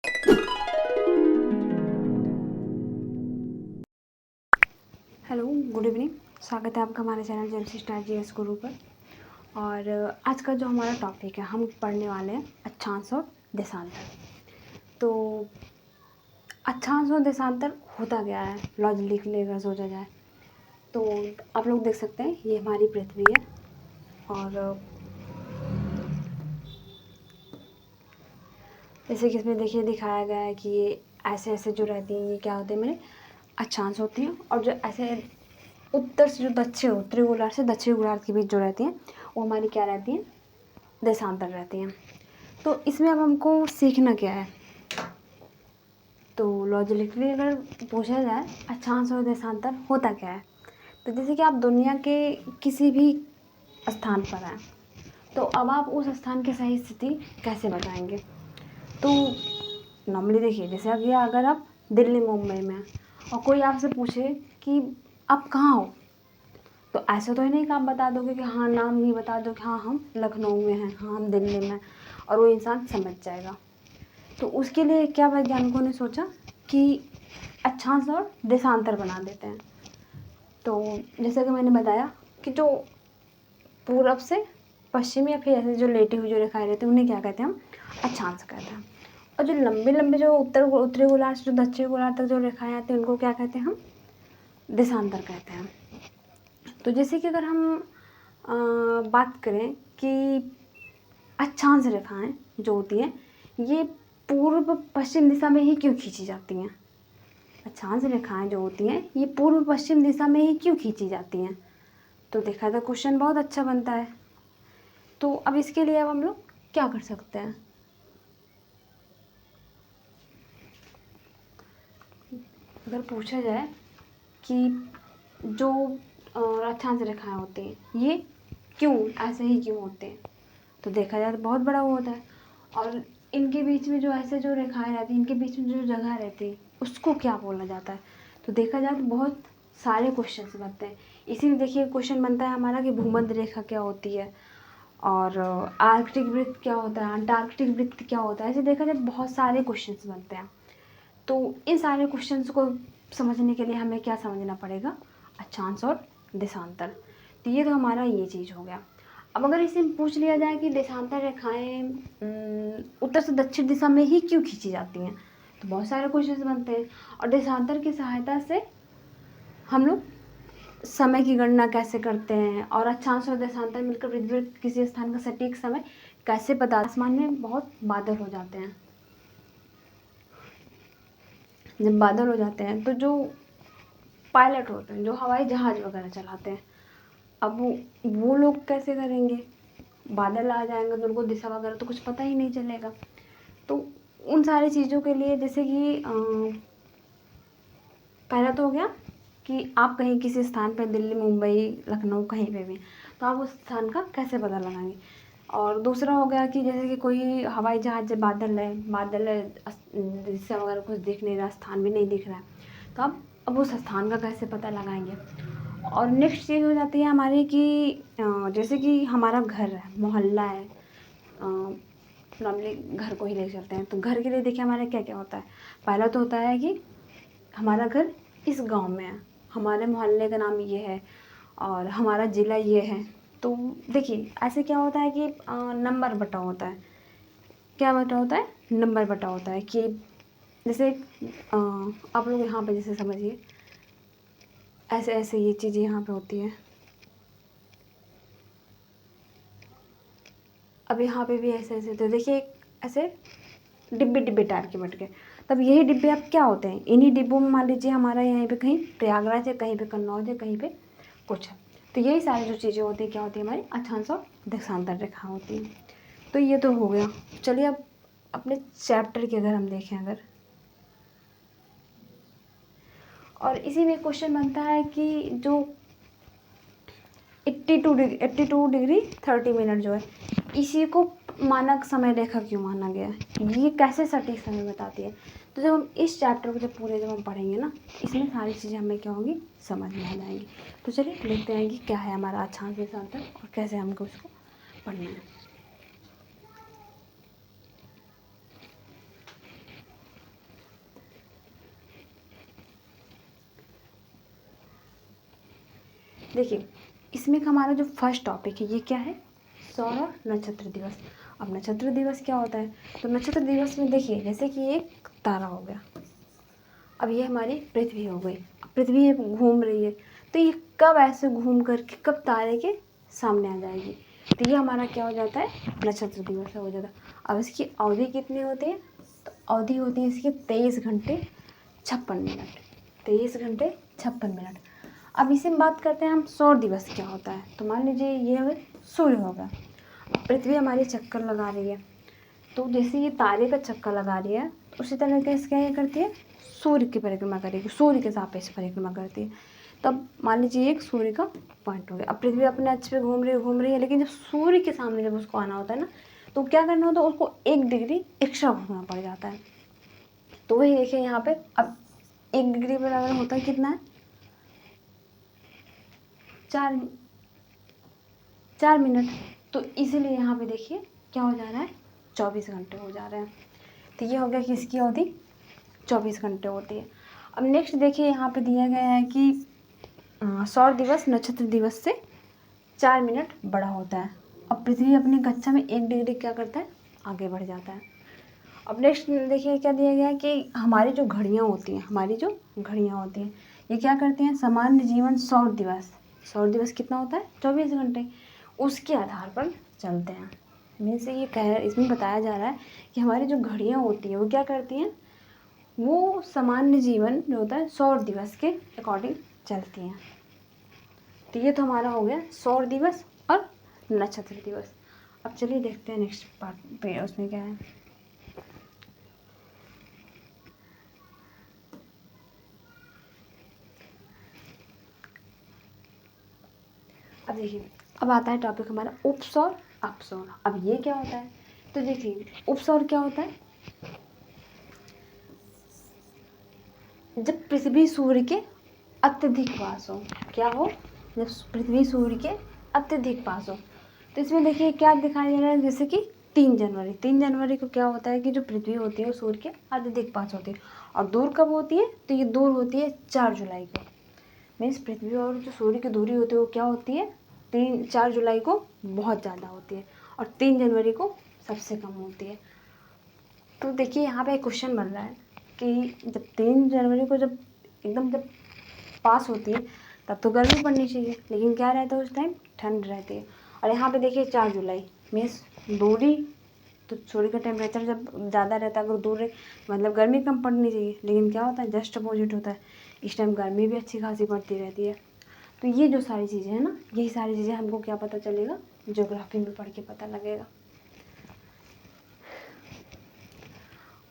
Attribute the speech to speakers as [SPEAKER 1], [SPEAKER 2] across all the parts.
[SPEAKER 1] Hello, good evening. स्वागत है आपका हमारे चैनल जेएमसी स्टार जीएस गुरु पर। और आज का जो हमारा टॉपिक है, हम पढ़ने वाले हैं अक्षांश और देशांतर। तो अक्षांश और देशांतर होता क्या है, लॉजिकली अगर सोचा जाए तो आप लोग देख सकते हैं ये हमारी पृथ्वी है। और जैसे कि इसमें देखिए दिखाया गया है कि ये ऐसे ऐसे जो रहती हैं ये क्या होते हैं, मेरे अक्षांश होती हैं। और जो ऐसे उत्तर से जो दक्षिण, उत्तरी गोलार्ध से दक्षिणी गोलार्ध के बीच जो रहती हैं वो हमारी क्या रहती हैं, देशांतर रहती हैं। तो इसमें अब हमको सीखना क्या है, तो लॉजिकली अगर पूछा जाए अक्षांश और देशांतर होता क्या है, तो जैसे कि आप दुनिया के किसी भी स्थान पर हैं, तो अब आप उस स्थान की सही स्थिति कैसे बताएंगे। तो नॉर्मली देखिए, जैसे अगर आप दिल्ली मुंबई में हैं और कोई आपसे पूछे कि आप कहाँ हो, तो ऐसा तो है नहीं कि आप बता दोगे कि हाँ, नाम भी बता दो कि हाँ हम लखनऊ में हैं, हाँ हम दिल्ली में हैं, और वो इंसान समझ जाएगा। तो उसके लिए क्या वैज्ञानिकों ने सोचा कि अक्षांश और देशांतर बना देते हैं। तो जैसे कि मैंने बताया कि जो पूरब से पश्चिम या फिर ऐसे जो लेटी हुई जो रेखाएं रहती हैं उन्हें क्या कहते हैं, हम अक्षांश कहते हैं। और जो लंबे लंबे जो उत्तरी गोलार्ध से जो दक्षिणी गोलार्ध तक जो रेखाएं आती हैं उनको क्या कहते हैं, हम देशांतर कहते हैं। तो जैसे कि अगर हम बात करें कि अक्षांश रेखाएं जो होती हैं ये पूर्व पश्चिम दिशा में ही क्यों खींची जाती हैं, अक्षांश रेखाएं जो होती हैं ये पूर्व पश्चिम दिशा में ही क्यों खींची जाती हैं। तो देखा तो क्वेश्चन बहुत अच्छा बनता है। तो अब इसके लिए अब हम लोग क्या कर सकते हैं, अगर पूछा जाए कि जो अक्षांश रेखाएं होती हैं ये क्यों ऐसे ही क्यों होते हैं, तो देखा जाए तो बहुत बड़ा वो होता है। और इनके बीच में जो ऐसे जो रेखाएं रहती हैं, इनके बीच में जो जगह रहती है उसको क्या बोला जाता है। तो देखा जाए तो बहुत सारे क्वेश्चन बनते हैं। इसीलिए देखिए क्वेश्चन बनता है हमारा कि भूमध्य रेखा क्या होती है, और आर्कटिक वृत्त क्या होता है, अंटार्कटिक वृत्त क्या होता है। ऐसे देखा जाए बहुत सारे क्वेश्चन बनते हैं। तो इन सारे क्वेश्चंस को समझने के लिए हमें क्या समझना पड़ेगा, अक्षांश और देशांतर। तो ये तो हमारा ये चीज़ हो गया। अब अगर इसे पूछ लिया जाए कि देशांतर रेखाएं उत्तर से दक्षिण दिशा में ही क्यों खींची जाती हैं, तो बहुत सारे क्वेश्चंस बनते हैं। और देशांतर की सहायता से हम लोग समय की गणना कैसे करते हैं, और अक्षांश और देशांतर मिलकर पृथ्वी पर किसी स्थान का सटीक समय कैसे पता। आसमान में बहुत बादल हो जाते हैं, जब बादल हो जाते हैं तो जो पायलट होते हैं, जो हवाई जहाज़ वगैरह चलाते हैं, अब वो लोग कैसे करेंगे, बादल आ जाएंगे तो उनको दिशा वगैरह तो कुछ पता ही नहीं चलेगा। तो उन सारी चीज़ों के लिए जैसे कि पहला तो हो गया कि आप कहीं किसी स्थान पर, दिल्ली मुंबई लखनऊ कहीं पे भी, तो आप उस स्थान का कैसे पता लगाएंगे। और दूसरा हो गया कि जैसे कि कोई हवाई जहाज़, जब बादल है, दिशा वगैरह कुछ दिख नहीं रहा, स्थान भी नहीं दिख रहा है, तो आप अब उस स्थान का कैसे पता लगाएंगे। और नेक्स्ट चीज़ हो जाती है हमारी कि जैसे कि हमारा घर है, मोहल्ला है, नॉर्मली घर को ही ले चलते हैं, तो घर के लिए देखिए हमारा क्या क्या होता है। पहला तो होता है कि हमारा घर इस गांव में है, हमारे मोहल्ले का नाम ये है, और हमारा ज़िला ये है। तो देखिए ऐसे क्या होता है कि नंबर बटा होता है, क्या बटा होता है, नंबर बटा होता है। कि जैसे आप लोग यहाँ पे जैसे समझिए ऐसे ऐसे ये चीज़ें यहाँ पे होती है, अब यहाँ पे भी ऐसे ऐसे, तो देखिए ऐसे डिब्बे डिब्बे टाइप के बट गए। तब यही डिब्बे अब क्या होते हैं, इन्हीं डिब्बों में मान लीजिए हमारा यहीं पे कहीं प्रयागराज है, कहीं पे कन्नौज है, कहीं पे कुछ है। तो यही सारी जो चीज़ें होती हैं क्या होती है, हमारी अक्षांश और देशांतर रेखा होती है। तो ये तो हो गया। चलिए अब अपने चैप्टर की अगर हम देखें, अगर और इसी में क्वेश्चन बनता है कि जो 82 डिग्री 30 मिनट जो है, इसी को मानक समय रेखा क्यों माना गया है, ये कैसे सटीक समय बताती है। तो जब हम इस चैप्टर को जब हम पढ़ेंगे ना, इसमें सारी चीज़ें हमें क्या होंगी, समझ में आ जाएंगी। तो चलिए देखते हैं कि क्या है हमारा अक्षांश देशांतर और कैसे हमको उसको पढ़ना है। देखिए इसमें का हमारा जो फर्स्ट टॉपिक है ये क्या है, सौर और नक्षत्र दिवस। अब नक्षत्र दिवस क्या होता है, तो नक्षत्र दिवस में देखिए जैसे कि एक तारा हो गया, अब ये हमारी पृथ्वी हो गई, अब पृथ्वी घूम रही है, तो ये कब ऐसे घूम करके कब तारे के सामने आ जाएगी, तो ये हमारा क्या हो जाता है, नक्षत्र दिवस हो जाता है। अब इसकी अवधि कितनी होती है, तो अवधि होती है इसकी 23 घंटे 56 मिनट, 23 घंटे 56 मिनट। अब इसी में बात करते हैं हम सौर दिवस क्या होता है, तो मान लीजिए ये हमें सूर्य होगा, पृथ्वी हमारी चक्कर लगा रही है, तो जैसे ये तारे का चक्कर लगा रही है तो उसी तरीके से क्या करती है, सूर्य की परिक्रमा करेगी, सूर्य के सापेक्ष परिक्रमा करती है। तब मान लीजिए एक सूर्य का पॉइंट हो गया, अब पृथ्वी अपने अक्ष पे घूम रही है, लेकिन जब सूर्य के सामने जब उसको आना होता है ना, तो क्या करना होता है, उसको 1 डिग्री एक्स्ट्रा घूमना पड़ जाता है। तो वही देखिए यहाँ पे, अब 1 डिग्री बराबर होता है कितना है, 4 मिनट। तो इसीलिए यहाँ पे देखिए क्या हो जा रहा है, 24 घंटे हो जा रहे हैं। तो ये हो गया कि इसकी अवधि 24 घंटे होती है। अब नेक्स्ट देखिए यहाँ पे दिया गया है कि सौर दिवस नक्षत्र दिवस से 4 मिनट बड़ा होता है। अब पृथ्वी अपनी कक्षा में 1 डिग्री क्या करता है, आगे बढ़ जाता है। अब नेक्स्ट देखिए क्या दिया गया है कि हमारी जो घड़ियाँ होती हैं, ये क्या करती हैं, सामान्य जीवन सौर दिवस कितना होता है, 24 घंटे, उसके आधार पर चलते हैं। मीन्स ये इसमें बताया जा रहा है कि हमारी जो घड़ियाँ होती हैं वो क्या करती हैं, वो सामान्य जीवन जो होता है सौर दिवस के अकॉर्डिंग चलती हैं। तो ये तो हमारा हो गया सौर दिवस और नक्षत्र दिवस। अब चलिए देखते हैं नेक्स्ट पार्ट पे उसमें क्या है। अब देखिए अब आता है टॉपिक हमारा उपसौर अपसौर। अब ये क्या होता है, तो देखिए उपसौर क्या होता है, जब पृथ्वी सूर्य के अत्यधिक पास हो, क्या हो, जब पृथ्वी सूर्य के अत्यधिक पास हो। तो इसमें देखिए क्या दिखाया जा रहा है, जैसे कि 3 जनवरी को क्या होता है कि जो पृथ्वी होती है वो सूर्य के अत्यधिक पास होती है। और दूर कब होती है, तो ये दूर होती है 4 जुलाई को। मीन्स पृथ्वी और जो सूर्य की दूरी होती है वो क्या होती है, 4 जुलाई को बहुत ज़्यादा होती है और 3 जनवरी को सबसे कम होती है। तो देखिए यहाँ पे एक क्वेश्चन बन रहा है कि जब 3 जनवरी को जब पास होती है तब तो गर्मी पड़नी चाहिए, लेकिन क्या रहता है उस टाइम, ठंड रहती है। और यहाँ पे देखिए 4 जुलाई मीन्स दूरी, तो सूर्य का टेम्परेचर जब ज़्यादा रहता है, अगर दूर रहे मतलब गर्मी कम पड़नी चाहिए, लेकिन क्या होता है जस्ट अपोजिट होता है, इस टाइम गर्मी भी अच्छी खासी पड़ती रहती है। तो ये जो सारी चीज़ें हैं ना, यही सारी चीज़ें हमको क्या पता चलेगा, ज्योग्राफी में पढ़ के पता लगेगा।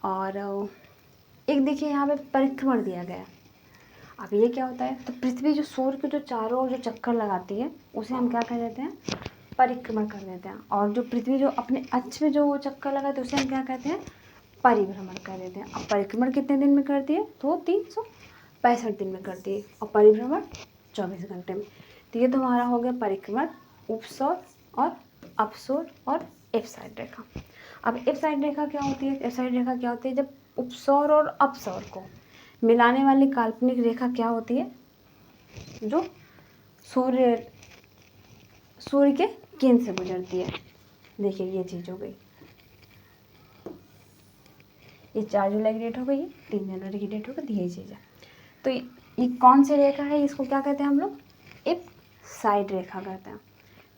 [SPEAKER 1] और एक देखिए यहाँ पे परिक्रमण दिया गया है। अब ये क्या होता है, तो पृथ्वी जो सूर्य के जो चारों ओर जो चक्कर लगाती है उसे हम क्या कर देते हैं, परिक्रमण कर देते हैं। और जो पृथ्वी जो अपने अक्ष में जो चक्कर लगाते हैं उसे हम क्या कहते हैं, परिभ्रमण कर देते हैं। अब परिक्रमण कितने दिन में करती है, तो 365 दिन में करती है, और परिभ्रमण 24 घंटे में। तो ये तो हमारा हो गया परिक्रमण, उपसौर और अपसौर और एफ साइड रेखा। अब एफ साइड रेखा क्या होती है, एफ साइड रेखा क्या होती है, जब उपसौर और अपसौर को मिलाने वाली काल्पनिक रेखा क्या होती है, जो सूर्य के केंद्र से गुजरती है। देखिए ये चीज़ हो गई, ये 4 जुलाई की डेट हो गई, 3 जनवरी की डेट हो गई, यही चीज़ है। तो ये कौन सी रेखा है, इसको क्या कहते हैं हम लोग, एक साइड रेखा कहते हैं।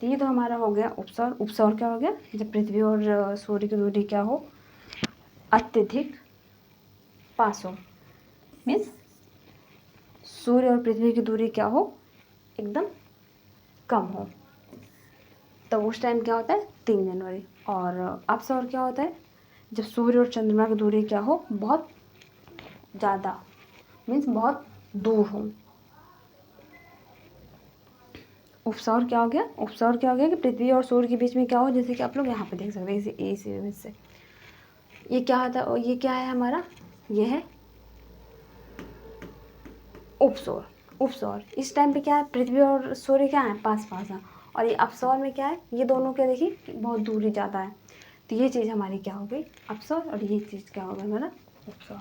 [SPEAKER 1] तो ये तो हमारा हो गया उपसौर। उपसौर क्या हो गया, जब पृथ्वी और सूर्य की दूरी क्या हो, अत्यधिक पास हो, मीन्स सूर्य और पृथ्वी की दूरी क्या हो, एकदम कम हो, तो उस टाइम क्या होता है 3 जनवरी। और अपसौर क्या होता है, जब सूर्य और चंद्रमा की दूरी क्या हो, बहुत ज़्यादा, मीन्स बहुत दूर हो। उपसौर क्या हो गया, उपसौर क्या हो गया कि पृथ्वी और सूर्य के बीच में क्या हो, जैसे कि आप लोग यहाँ पे देख सकते हैं इस इमेज से। ये क्या होता है, ये क्या है हमारा, ये है उपसौर। उपसौर इस टाइम पे क्या है, पृथ्वी और सूर्य क्या है, पास पास है। और ये अपसौर में क्या है, ये दोनों क्या देखिए बहुत दूरी ज़्यादा है। तो ये चीज़ हमारी क्या हो गई, अपसौर, और ये चीज़ क्या हो गई हमारा उपसौर।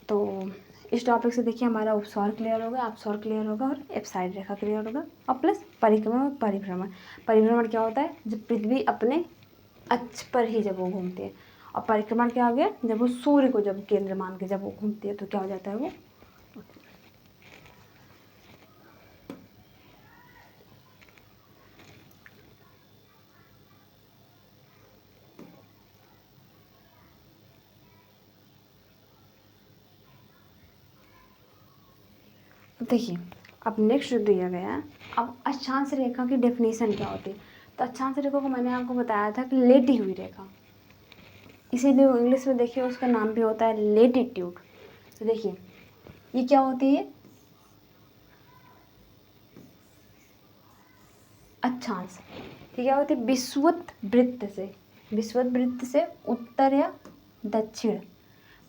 [SPEAKER 1] तो इस टॉपिक से देखिए हमारा उपसौर क्लियर होगा, अपसौर क्लियर होगा और एप्साइड रेखा क्लियर होगा, और प्लस परिक्रमण और परिभ्रमण। परिभ्रमण क्या होता है, जब पृथ्वी अपने अक्ष पर ही जब वो घूमती है, और परिक्रमण क्या हो गया, जब वो सूर्य को जब केंद्र मान के जब वो घूमती है तो क्या हो जाता है वो। देखिए अब नेक्स्ट जो दिया गया है, अब अक्षांश रेखा की डेफिनेशन क्या होती है। तो अक्षांश रेखा को मैंने आपको बताया था कि लेटी हुई रेखा, इसीलिए इंग्लिश में देखिए उसका नाम भी होता है लेटीट्यूड। तो देखिए ये क्या होती है, अक्षांश। ये क्या होती है, विषुवत वृत्त से उत्तर या दक्षिण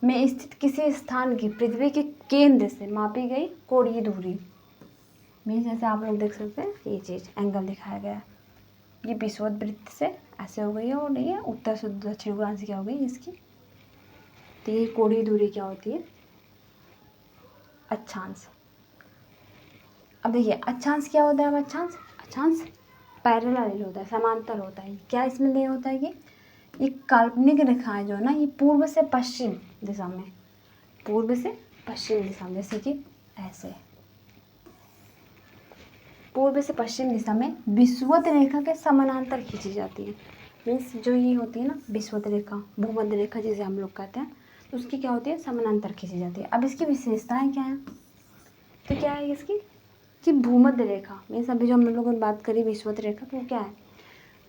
[SPEAKER 1] में स्थित किसी स्थान की पृथ्वी के केंद्र से मापी गई कोणीय दूरी में, जैसे आप लोग देख सकते हैं ये चीज़ एंगल दिखाया गया है, ये विषुवत वृत्त से ऐसे हो गई है और ये उत्तर से दक्षिण गोलार्ध से क्या हो गई इसकी। तो ये कोणीय दूरी क्या होती है, अक्षांश। अब देखिए अक्षांश क्या होता है, अक्षांश पैरेलल होता है, समांतर होता है। क्या इसमें नहीं होता है, ये काल्पनिक रेखाएं जो है ना, ये पूर्व से पश्चिम दिशा में, पूर्व से पश्चिम दिशा में, जैसे कि ऐसे पूर्व से पश्चिम दिशा में विषुवत रेखा के समानांतर खींची जाती है। मीन्स जो ये होती है ना विषुवत रेखा, भूमध्य रेखा जिसे हम लोग कहते हैं, तो उसकी क्या होती है, समानांतर खींची जाती है। अब इसकी विशेषताएं क्या हैं, तो क्या है इसकी कि भूमध्य रेखा, मीन्स अभी जो हम लोगों ने बात करी विषुवत रेखा, तो क्या है,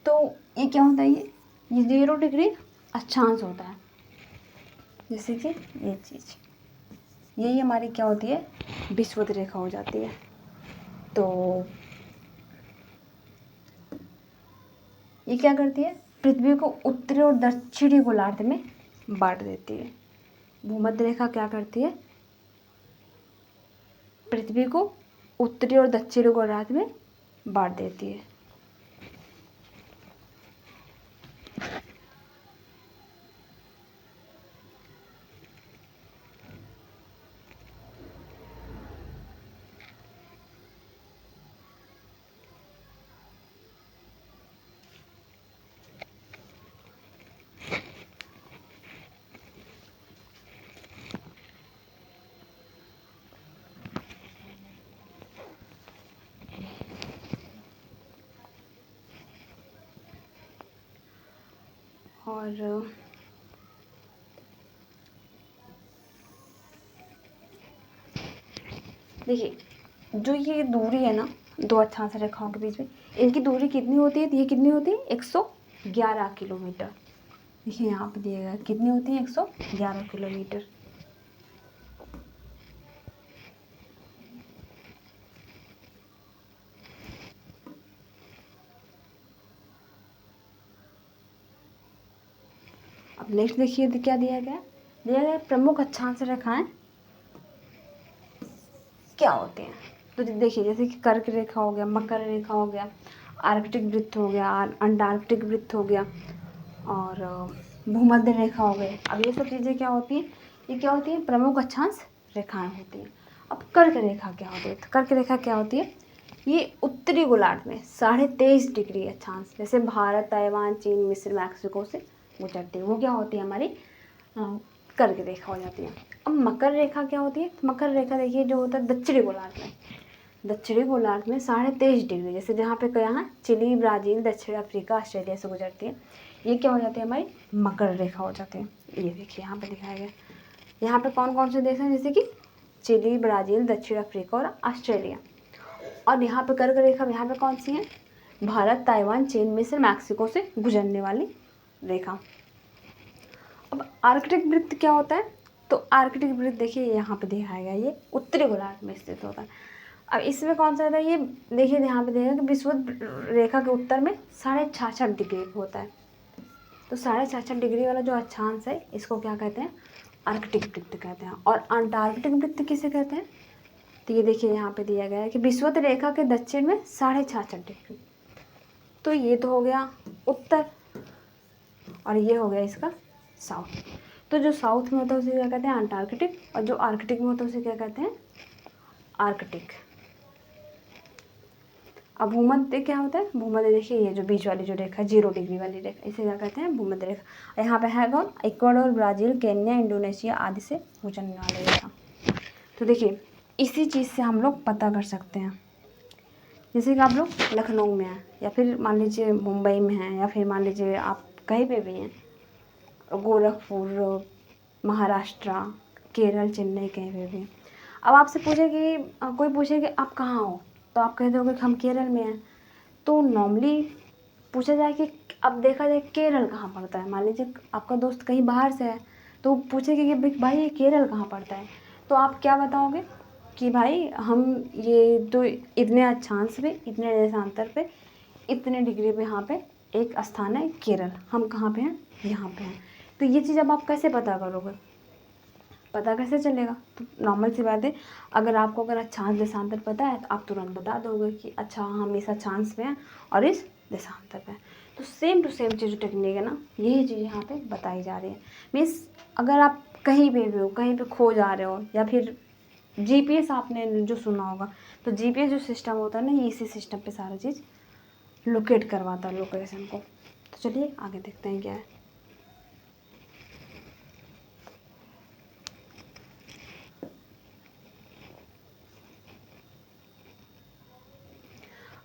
[SPEAKER 1] तो ये क्या होता है, ये 0 डिग्री अक्षांश होता है। जैसे कि ये चीज़, यही हमारी क्या होती है, विषुवत रेखा हो जाती है। तो ये क्या करती है, पृथ्वी को उत्तरी और दक्षिणी गोलार्ध में बांट देती है। भूमध्य रेखा क्या करती है, पृथ्वी को उत्तरी और दक्षिणी गोलार्ध में बांट देती है। और देखिए जो ये दूरी है ना दो अक्षांश रेखाओं के बीच में, इनकी दूरी कितनी होती है, ये कितनी होती है, 111 किलोमीटर। देखिए यहाँ पे दिया गया कितनी होती है, 111 किलोमीटर। अब नेक्स्ट देखिए क्या दिया गया प्रमुख अक्षांश रेखाएं क्या होते हैं। तो देखिए जैसे कि कर्क रेखा हो गया, मकर रेखा हो गया, आर्कटिक वृत्त हो गया, अंटार्कटिक वृत्त हो गया, और भूमध्य रेखा हो गई। अब ये सब चीज़ें क्या होती हैं, ये क्या होती है, प्रमुख अक्षांश रेखाएं होती हैं। अब कर्क रेखा क्या होती है, तो कर्क रेखा क्या होती है, ये उत्तरी गोलार्ध में 23.5 डिग्री अक्षांश, जैसे भारत, ताइवान, चीन, मिस्र, मैक्सिको से गुजरती है, वो क्या होती है हमारी कर्क रेखा हो जाती है। अब मकर रेखा क्या होती है, मकर रेखा देखिए जो होता है दक्षिणी गोलार्ध में, दक्षिणी गोलार्ध में 23.5 डिग्री, जैसे जहाँ पे यहाँ चिली, ब्राज़ील, दक्षिण अफ्रीका, ऑस्ट्रेलिया से गुजरती है, ये क्या हो जाती है हमारी मकर रेखा हो जाती है। ये देखिए यहाँ पे दिखाया गया, यहाँ पे कौन कौन से देश हैं, जैसे कि चिली, ब्राज़ील, दक्षिण अफ्रीका और ऑस्ट्रेलिया। और यहाँ पे कर्क रेखा यहाँ पे कौन सी है, भारत, ताइवान, चीन, मिस्र, मैक्सिको से गुजरने वाली रेखा। अब आर्कटिक वृत्त क्या होता है, तो आर्कटिक वृत्त देखिए यहाँ पे दिखाया गया, ये उत्तरी गोलार्ध में स्थित होता है। अब इसमें कौन सा होता है, ये देखिए यहाँ पे देखिए कि विषुवत रेखा के उत्तर में 66.5 डिग्री होता है। तो 66.5 डिग्री वाला जो अक्षांश है इसको क्या कहते हैं, आर्कटिक वृत्त कहते हैं। और अंटार्कटिक वृत्त किसे कहते हैं, तो ये देखिए यहाँ पे दिया गया है कि विषुवत रेखा के दक्षिण में 66.5 डिग्री। तो ये तो हो गया उत्तर और ये हो गया इसका साउथ। तो जो साउथ में होता है उसे क्या कहते हैं, अंटार्कटिक, और जो आर्कटिक में होता है उसे क्या कहते हैं, आर्कटिक। अब भूमध्य क्या होता है, भूमध्य देखिए ये जो बीच वाली जो रेखा 0 डिग्री वाली रेखा, इसे क्या कहते हैं, भूमध्य रेखा। यहाँ पे है कौन, इक्वाडोर, ब्राज़ील, केन्या, इंडोनेशिया आदि से गुजरने वाली रेखा। तो देखिए इसी चीज़ से हम लोग पता कर सकते हैं, जैसे कि आप लोग लखनऊ में हैं, या फिर मान लीजिए मुंबई में हैं, या फिर मान लीजिए आप कहीं पे भी हैं, गोरखपुर, महाराष्ट्र, केरल, चेन्नई, कहीं पे भी। अब आपसे पूछे कि कोई पूछे कि आप कहाँ हो, तो आप कह दोगे कि हम केरल में हैं। तो नॉर्मली पूछा जाए कि अब देखा जाए केरल कहाँ पड़ता है, मान लीजिए आपका दोस्त कहीं बाहर से है, तो पूछेगा कि भाई ये केरल कहाँ पड़ता है, तो आप क्या बताओगे कि भाई हम ये तो इतने अक्षांश पे, इतने देशांतर पे, इतने डिग्री पे यहाँ पे एक स्थान है केरल, हम कहाँ पे हैं, यहाँ पे हैं। तो ये चीज़ अब आप कैसे पता करोगे, पता कैसे चलेगा। तो नॉर्मल सी बात है, अगर आपको अगर अक्षांश देशांतर पता है तो आप तुरंत बता दोगे कि अच्छा हम इस अक्षांश पे हैं और इस देशांतर पे हैं। तो सेम टू सेम चीज़ टेक्निक है ना, यही चीज़ यहाँ पे बताई जा रही है। मीन्स अगर आप कहीं पे भी हो, कहीं पे खो जा रहे हो, या फिर GPS आपने जो सुना होगा, तो GPS जो सिस्टम होता है ना, ये इसी सिस्टम पे सारा चीज़ लोकेट करवाता है लोकेशन को। तो चलिए आगे देखते हैं क्या है।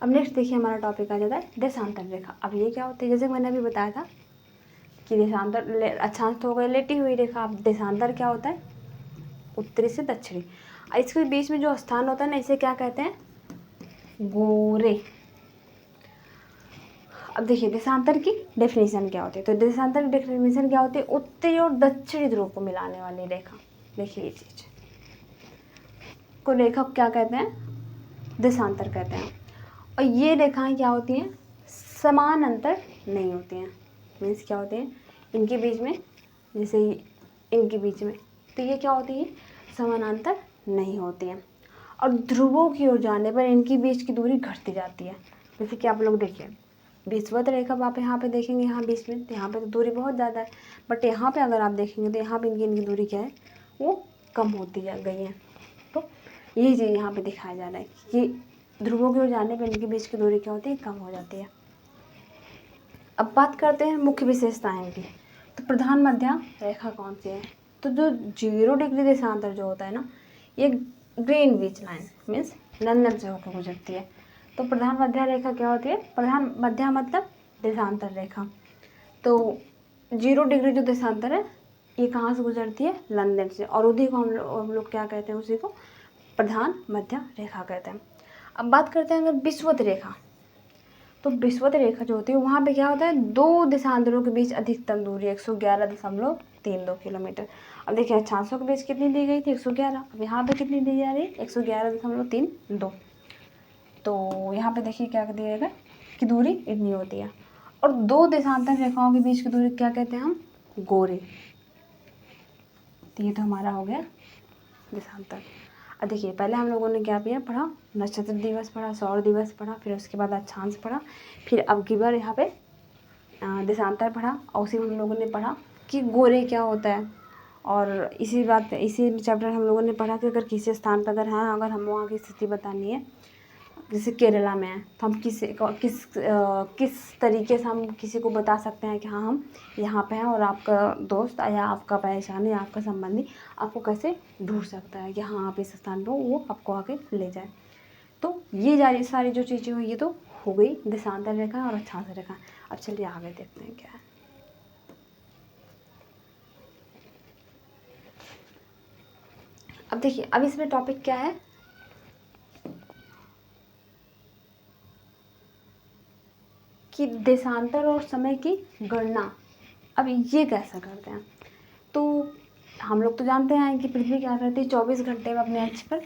[SPEAKER 1] अब नेक्स्ट देखिए हमारा टॉपिक आ जाता है देशांतर रेखा। अब ये क्या होती है, जैसे मैंने अभी बताया था कि देशांतर अक्षांश तो हो गए लेटी हुई रेखा। अब देशांतर क्या होता है, उत्तरी से दक्षिणी। इसके बीच में जो स्थान होता है ना, इसे क्या कहते हैं, गोरे। अब देखिए देशांतर की डेफिनेशन क्या होती है, तो देशांतर की डेफिनेशन क्या होती है, उत्तरी और दक्षिणी ध्रुव को मिलाने वाली रेखा। देखिए ये चीज को रेखा क्या कहते हैं, देशांतर कहते हैं। और ये रेखाएं क्या होती हैं, समान अंतर नहीं होती हैं। मीन्स क्या होते हैं, इनके बीच में, जैसे इनके बीच में, तो ये क्या होती है, समानांतर नहीं होती हैं। और ध्रुवों की ओर जाने पर इनकी बीच की दूरी घटती जाती है। जैसे कि आप लोग देखिए विषुवत रेखा आप यहाँ पे देखेंगे, यहाँ बीच में, तो यहाँ पे तो दूरी बहुत ज़्यादा है, बट यहाँ पे अगर आप देखेंगे तो यहाँ पे इनकी दूरी क्या है, वो कम होती जा गई है। तो यही चीज़ यहाँ पे दिखाया जा रहा है कि ध्रुवों की ओर जाने पर इनके बीच की दूरी क्या होती है, कम हो जाती है। अब बात करते हैं मुख्य विशेषताएं की। तो प्रधान मध्य रेखा कौन सी है, तो जो 0 डिग्री देशांतर जो होता है ना, ये ग्रीनविच लाइन मीन्स लंदन से होकर गुजरती है। तो प्रधान मध्य रेखा क्या होती है, प्रधान मध्य मतलब देशांतर रेखा। तो 0 डिग्री जो देशांतर है ये कहाँ से गुजरती है, लंदन से, और उसी को हम लोग क्या कहते हैं, उसी को प्रधान मध्य रेखा कहते हैं। अब बात करते हैं अगर विषुवत रेखा, तो विषुवत रेखा जो होती है वहाँ पे क्या होता है, 2 देशांतरों के बीच अधिकतम दूरी 111.32 किलोमीटर। अब देखिए अक्षांशों के बीच कितनी दी गई थी, 111। अब यहाँ पे कितनी दी जा रही है, 111.32। तो यहाँ पे देखिए क्या दिया गया कि दूरी इतनी होती है। और 2 देशांतर रेखाओं के बीच की दूरी क्या कहते हैं हम, गोरे। तो ये तो हमारा हो गया देशांतर। अब देखिए पहले हम लोगों ने क्या पढ़ा, नक्षत्र दिवस पढ़ा, सौर दिवस पढ़ा, फिर उसके बाद अक्षांश पढ़ा, फिर अब की बार यहाँ पे देशांतर पढ़ा, और उसी में हम लोगों ने पढ़ा कि गोरे क्या होता है। और इसी चैप्टर हम लोगों ने पढ़ा कि अगर किसी स्थान पर अगर हम वहाँ की स्थिति बतानी है, जैसे केरला में है, तो हम किस तरीके से हम किसी को बता सकते हैं कि हाँ हम यहाँ पे हैं, और आपका दोस्त या आपका पहचान या आपका संबंधी आपको कैसे ढूंढ सकता है कि हाँ आप इस स्थान पर, वो आपको आके ले जाए। तो ये सारी जो चीज़ें हुई, ये तो हो गई देशांतर रेखा और अक्षांश रेखा। अब चलिए आगे देखते हैं क्या है। अब देखिए अब इसमें टॉपिक क्या है, कि देशांतर और समय की गणना। अब ये कैसे करते हैं, तो हम लोग तो जानते हैं कि पृथ्वी क्या करती है, 24 घंटे में अपने अक्ष पर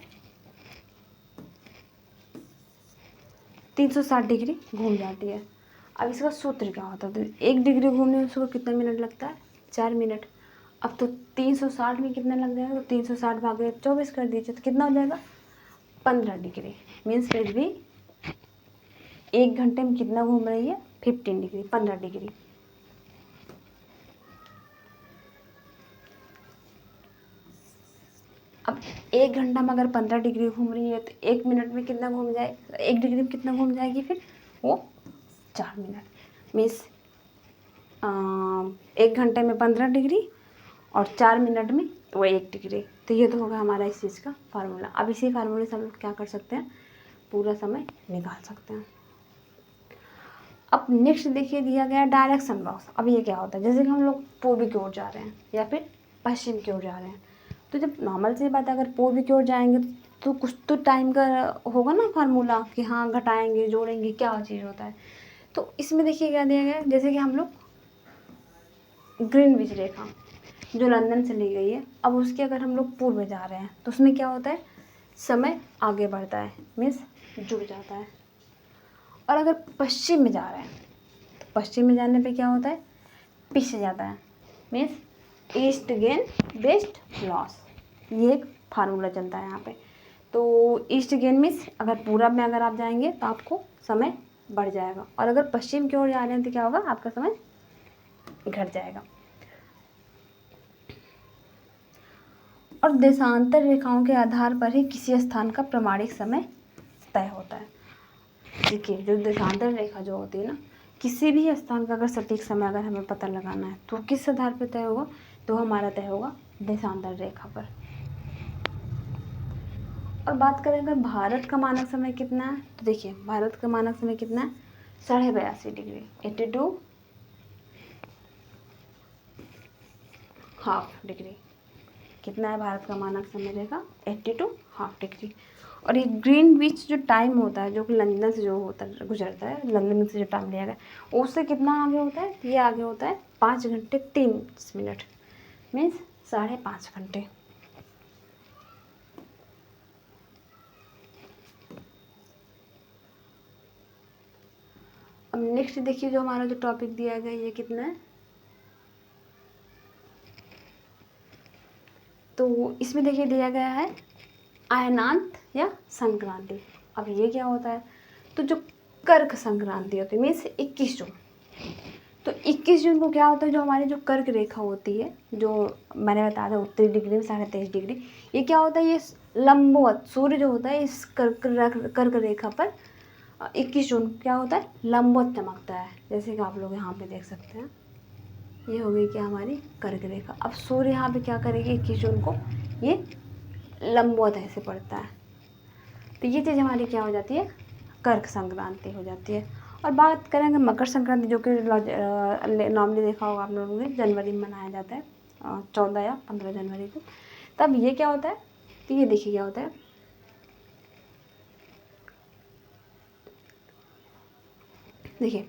[SPEAKER 1] 360 डिग्री घूम जाती है। अब इसका सूत्र क्या होता है, तो 1 डिग्री घूमने में उसको कितना मिनट लगता है, 4 मिनट। अब तो 360 में कितना लग जाएगा, तो 360 भागे 24 कर दीजिए, तो कितना हो जाएगा, 15 डिग्री। मीन्स पृथ्वी 1 घंटे में कितना घूम रही है, 15 डिग्री, 15 डिग्री। अब 1 घंटा में अगर 15 डिग्री घूम रही है तो 1 मिनट में कितना घूम जाए, 1 डिग्री में कितना घूम जाएगी फिर वो 4 मिनट। मीन्स 1 घंटे में 15 डिग्री और 4 मिनट में वो 1 डिग्री। तो ये तो होगा हमारा इस चीज़ का फार्मूला। अब इसी फार्मूले से हम लोग क्या कर सकते हैं, पूरा समय निकाल सकते हैं। अब नेक्स्ट देखिए दिया गया डायरेक्शन बॉक्स। अब ये क्या होता है, जैसे कि हम लोग पूर्वी की ओर जा रहे हैं या फिर पश्चिम की ओर जा रहे हैं, तो जब नॉर्मल सी बात है अगर पूर्वी की ओर जाएंगे तो कुछ तो टाइम का होगा ना फार्मूला कि हाँ घटाएंगे जोड़ेंगे क्या चीज़ होता है। तो इसमें देखिए क्या दिया गया है, जैसे कि हम लोग ग्रीनविच रेखा जो लंदन से ली गई है, अब उसके अगर हम लोग पूर्व में जा रहे हैं तो उसमें क्या होता है, समय आगे बढ़ता है, मीन्स जुड़ जाता है। और अगर पश्चिम में जा रहे हैं तो पश्चिम में जाने पे क्या होता है, पीछे जाता है, means east gain west loss. ये एक फार्मूला चलता है यहाँ पे। तो ईस्ट गेन मीन्स अगर पूरब में अगर आप जाएंगे तो आपको समय बढ़ जाएगा, और अगर पश्चिम की ओर जा रहे हैं तो क्या होगा, आपका समय घट जाएगा। और देशांतर रेखाओं के आधार पर ही किसी स्थान का प्रमाणिक समय तय होता है। देखिए जो देशांतर रेखा जो होती है ना, किसी भी स्थान का अगर सटीक समय अगर हमें पता लगाना है तो किस आधार पर तय होगा, तो हमारा तय होगा देशांतर रेखा पर। और बात करें अगर भारत का मानक समय कितना है, तो देखिए भारत का मानक समय कितना है, 82.5 डिग्री, 82 हाफ डिग्री। कितना है भारत का मानक समय रेखा, 82 हाफ डिग्री। और ये ग्रीनविच जो टाइम होता है जो कि लंदन से जो होता गुजरता है, लंदन से जो टाइम लिया गया उससे कितना आगे होता है, ये आगे होता है 5 घंटे 3 मिनट, मीन्स 5.5 घंटे। अब नेक्स्ट देखिए जो हमारा जो टॉपिक दिया गया ये कितना है, तो इसमें देखिए दिया गया है अयनांत या संक्रांति। अब ये क्या होता है, तो जो कर्क संक्रांति होती है मीन्स 21 जून। तो 21 जून को क्या होता है, जो हमारी जो कर्क रेखा होती है, जो मैंने बताया था उत्तरी डिग्री में 23.5 डिग्री, ये क्या होता है, ये लंबवत सूर्य जो होता है इस कर्क रेखा पर 21 जून क्या होता है, लंबवत चमकता है। जैसे कि आप लोग यहाँ पे देख सकते हैं, ये हो गई क्या हमारी कर्क रेखा। अब सूर्य यहाँ पे क्या करेगी, 21 जून को ये लंबवत ऐसे पड़ता है। तो ये चीज़ हमारी क्या हो जाती है, कर्क संक्रांति हो जाती है। और बात करेंगे मकर संक्रांति, जो कि नॉर्मली देखा होगा आप लोगों ने जनवरी में मनाया जाता है, 14 या 15 जनवरी को। तब ये क्या होता है, तो ये देखिए क्या होता है, देखिए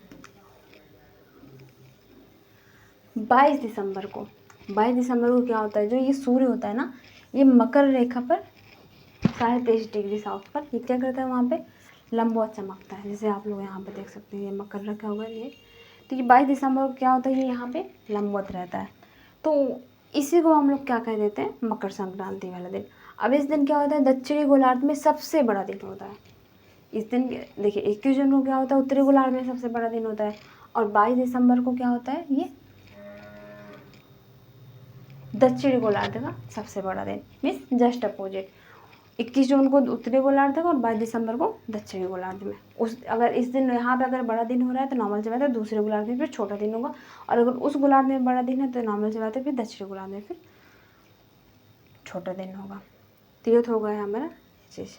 [SPEAKER 1] 22 दिसंबर को, 22 दिसंबर को क्या होता है, जो ये सूर्य होता है ना, ये मकर रेखा पर 23.5 डिग्री साउथ पर ये क्या करता है, वहाँ पे लंबवत चमकता है। जैसे आप लोग यहाँ पे देख सकते हैं, ये मकर रखा हुआ है ये, तो ये 22 दिसंबर को क्या होता है, ये यहाँ पे लंबवत रहता है। तो इसी को हम लोग क्या कह देते हैं, मकर संक्रांति वाला दिन। अब इस दिन क्या होता है, दक्षिणी गोलार्ध में सबसे बड़ा दिन होता है इस दिन। देखिए 21 जून को क्या होता है, उत्तरी गोलार्ध में सबसे बड़ा दिन होता है, और 22 दिसंबर को क्या होता है, ये दक्षिणी गोलार्ध का सबसे बड़ा दिन, मीन्स जस्ट अपोजिट। 21 जून को उत्तरी गोलार्ध और 22 दिसंबर को दक्षिणी गोलार्ध में। उस अगर इस दिन यहाँ पे अगर बड़ा दिन हो रहा है तो नॉर्मल से बात है दूसरे गोलार्ध में फिर छोटा दिन होगा, और अगर उस गोलार्ध में बड़ा दिन है तो नॉर्मल से बात है फिर दक्षिणी गोलार्ध में फिर छोटा दिन होगा। तो ये तो हो गया हमारा चीज़।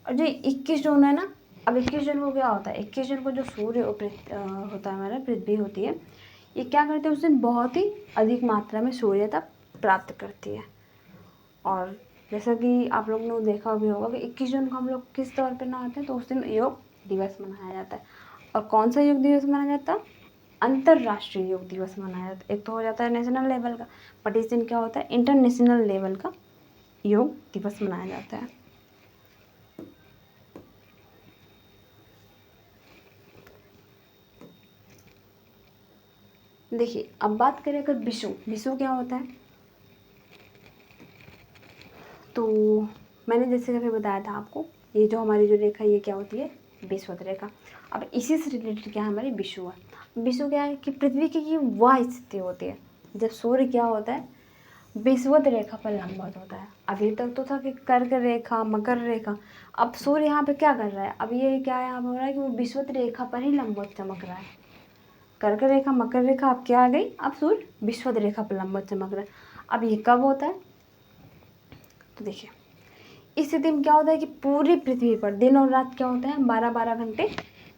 [SPEAKER 1] और जो 21 जून है ना, अब 21 जून को क्या होता है, 21 जून को जो सूर्य होता है हमारा, पृथ्वी होती है, ये क्या करते हैं उस दिन बहुत ही अधिक मात्रा में सूर्यता प्राप्त करती है। और जैसा कि आप लोग ने देखा भी होगा कि 21 जून को हम लोग किस तौर पे मनाते हैं, तो उस दिन योग दिवस मनाया जाता है। और कौन सा योग दिवस मनाया जाता है, अंतर्राष्ट्रीय योग दिवस मनाया जाता है। एक तो हो जाता है नेशनल लेवल का, बट इस दिन क्या होता है, इंटरनेशनल लेवल का योग दिवस मनाया जाता है। देखिए अब बात करें अगर विषु, विषु क्या होता है, तो मैंने जैसे अभी बताया था आपको, ये जो हमारी जो रेखा ये क्या होती है, विषुवत रेखा। अब इसी से रिलेटेड क्या है, हमारी विषु है। विषु क्या है कि पृथ्वी की वह स्थिति होती है जब सूर्य क्या होता है, विषुवत रेखा पर लंबवत होता है। अभी तक तो था कि कर्क रेखा, मकर रेखा, अब सूर्य यहाँ पे क्या कर रहा है, अब ये क्या यहाँ पे हो रहा है कि वो विषुवत रेखा पर ही लंबवत चमक रहा है। कर्क रेखा, मकर रेखा अब क्या आ गई, अब सूर्य विषुवत रेखा पर लंबवत चमक रहा है। अब ये कब होता है, तो देखिए इस स्थिति में क्या होता है कि पूरी पृथ्वी पर दिन और रात क्या होता है, 12-12 घंटे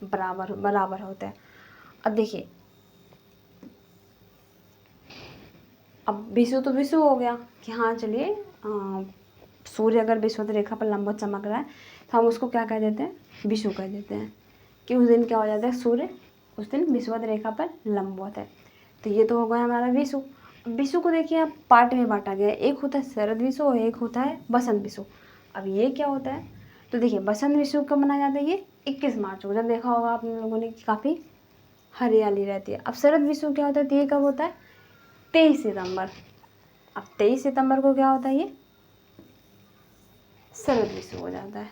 [SPEAKER 1] बराबर बराबर होते हैं। अब देखिए, अब विषु तो विषु हो गया कि हाँ चलिए, सूर्य अगर विषुवत रेखा पर लंबवत चमक रहा है तो हम उसको क्या कह देते हैं, विषु कह देते हैं, कि उस दिन क्या हो जाता है, सूर्य उस दिन विषुवत रेखा पर लंबवत है। तो ये तो हो गया हमारा विषु। विषु को देखिए अब पार्ट में बांटा गया है, एक होता है शरद विषु और एक होता है बसंत विषु। अब ये क्या होता है, तो देखिए बसंत विषु कब मनाया जाता है, ये 21 मार्च को, जब देखा होगा आप लोगों ने काफ़ी हरियाली रहती है। अब शरद विषु क्या होता है, तो ये कब होता है, 23 सितंबर। अब 23 सितंबर को क्या होता है, ये शरद विषु हो जाता है।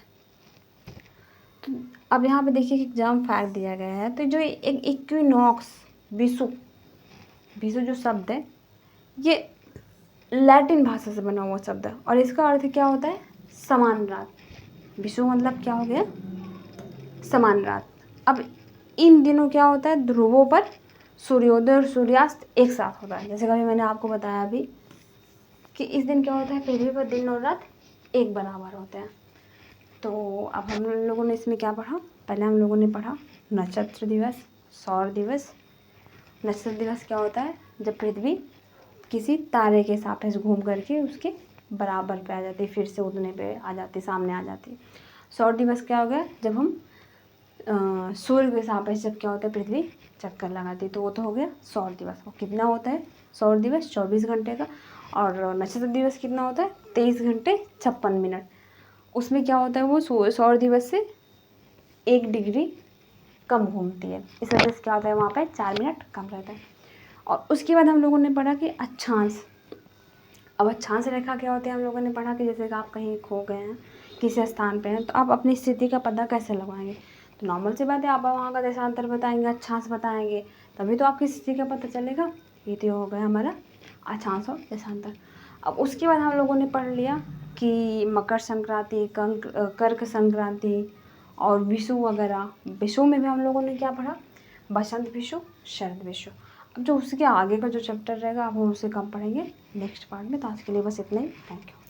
[SPEAKER 1] तो अब यहाँ पे देखिए एग्जाम फैक्ट दिया गया है, तो जो एक इक्विनॉक्स, विषु, विषु जो शब्द है ये लैटिन भाषा से बना हुआ शब्द है और इसका अर्थ क्या होता है, समान रात। विषु मतलब क्या हो गया, समान रात। अब इन दिनों क्या होता है, ध्रुवों पर सूर्योदय और सूर्यास्त एक साथ होता है। जैसे कभी मैंने आपको बताया अभी कि इस दिन क्या होता है, पृथ्वी पर दिन और रात एक बराबर होते हैं। तो अब हम लोगों ने इसमें क्या पढ़ा, पहले हम लोगों ने पढ़ा नक्षत्र दिवस, सौर दिवस। नक्षत्र दिवस क्या होता है, जब पृथ्वी किसी तारे के सापेक्ष घूम करके उसके बराबर पे आ जाती है, फिर से उड़ने पे आ जाती, सामने आ जाती। सौर दिवस क्या हो गया, जब हम सूर्य के सापेक्ष जब क्या होता है, पृथ्वी चक्कर लगाती, तो वो तो हो गया सौर दिवस। वो कितना होता है सौर दिवस, 24 घंटे का। और नक्षत्र दिवस कितना होता है, 23 घंटे 56 मिनट। उसमें क्या होता है, वो सौर दिवस से 1 डिग्री कम घूमती है, इस वजह से क्या होता है, वहाँ पे 4 मिनट कम रहता है। और उसके बाद हम लोगों ने पढ़ा कि अक्षांश। अब अक्षांश रेखा क्या होती है, हम लोगों ने पढ़ा कि जैसे कि आप कहीं खो गए हैं, किसी स्थान पे हैं, तो आप अपनी स्थिति का पता कैसे लगाएंगे। तो नॉर्मल सी बात है, आप वहाँ का देशांतर बताएंगे, अक्षांश बताएंगे, तभी तो आपकी स्थिति का पता चलेगा। ये तो हो गया हमारा अक्षांश और देशांतर। अब उसके बाद हम लोगों ने पढ़ लिया कि मकर संक्रांति, कर्क संक्रांति और विषु वगैरह। विषु में भी हम लोगों ने क्या पढ़ा, बसंत विषु, शरद विषु। अब जो उसके आगे का जो चैप्टर रहेगा अब हम उसे कब पढ़ेंगे, नेक्स्ट पार्ट में। तो आज के लिए बस इतना ही, थैंक यू।